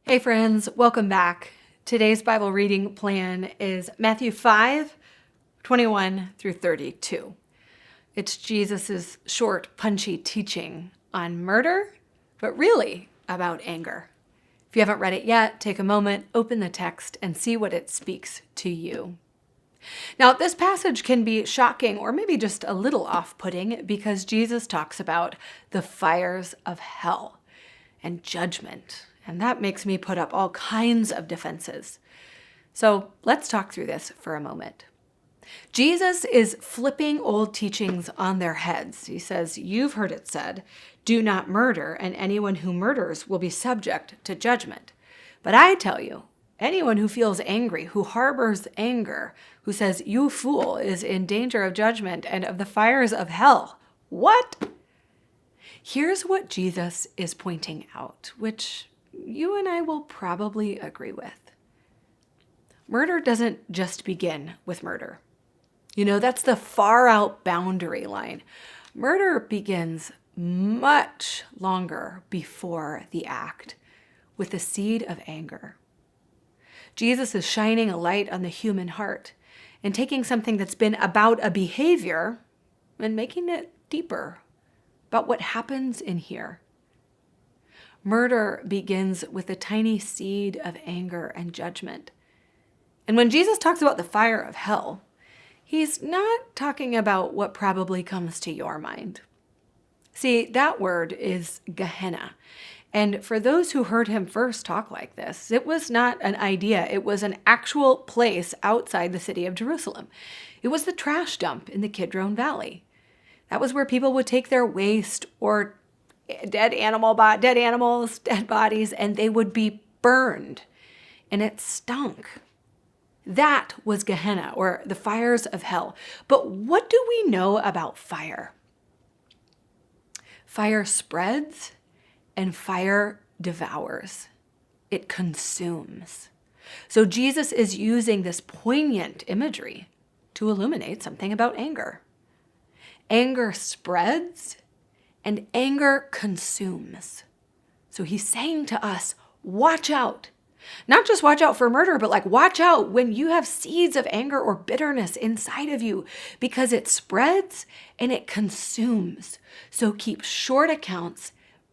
Hey friends, welcome back. Today's Bible reading plan is Matthew 5:21 through 32. It's Jesus' short, punchy teaching on murder, but really about anger. If you haven't read it yet, take a moment, open the text, and see what it speaks to you. Now, this passage can be shocking or maybe just a little off-putting because Jesus talks about the fires of hell and judgment. And that makes me put up all kinds of defenses. So let's talk through this for a moment. Jesus is flipping old teachings on their heads. He says, you've heard it said, do not murder, and anyone who murders will be subject to judgment. But I tell you, anyone who feels angry, who harbors anger, who says, you fool, is in danger of judgment and of the fires of hell. What? Here's what Jesus is pointing out, which you and I will probably agree with. Murder doesn't just begin with murder. That's the far out boundary line. Murder begins much longer before the act, with the seed of anger. Jesus is shining a light on the human heart and taking something that's been about a behavior and making it deeper, about what happens in here. Murder begins with a tiny seed of anger and judgment. And when Jesus talks about the fire of hell, he's not talking about what probably comes to your mind. See, that word is Gehenna. And for those who heard him first talk like this, it was not an idea. It was an actual place outside the city of Jerusalem. It was the trash dump in the Kidron Valley. That was where people would take their waste or dead animals, dead bodies, and they would be burned. And it stunk. That was Gehenna, or the fires of hell. But what do we know about fire? Fire spreads and fire devours. It consumes. So Jesus is using this poignant imagery to illuminate something about anger. Anger spreads and anger consumes. So he's saying to us, watch out. Not just watch out for murder, but watch out when you have seeds of anger or bitterness inside of you, because it spreads and it consumes. So keep short accounts,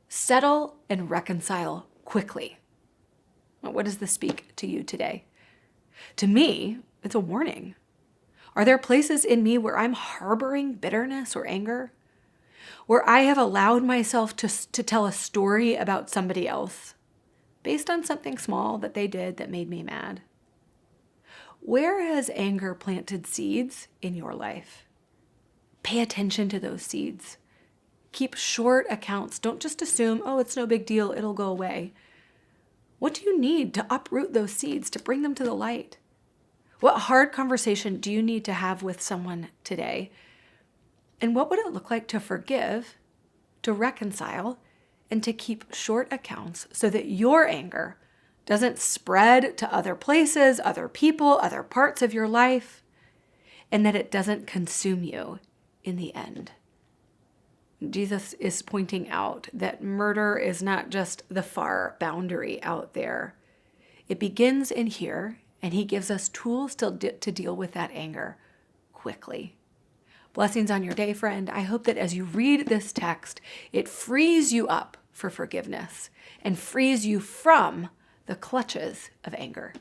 settle and reconcile quickly. Well, what does this speak to you today? To me, it's a warning. Are there places in me where I'm harboring bitterness or anger? Where I have allowed myself to tell a story about somebody else based on something small that they did that made me mad? Where has anger planted seeds in your life? Pay attention to those seeds. Keep short accounts. Don't just assume, oh, it's no big deal, it'll go away. What do you need to uproot those seeds, to bring them to the light? What hard conversation do you need to have with someone today? And what would it look like to forgive, to reconcile, and to keep short accounts so that your anger doesn't spread to other places, other people, other parts of your life, and that it doesn't consume you in the end? Jesus is pointing out that murder is not just the far boundary out there. It begins in here, and he gives us tools to deal with that anger quickly. Blessings on your day, friend. I hope that as you read this text, it frees you up for forgiveness and frees you from the clutches of anger.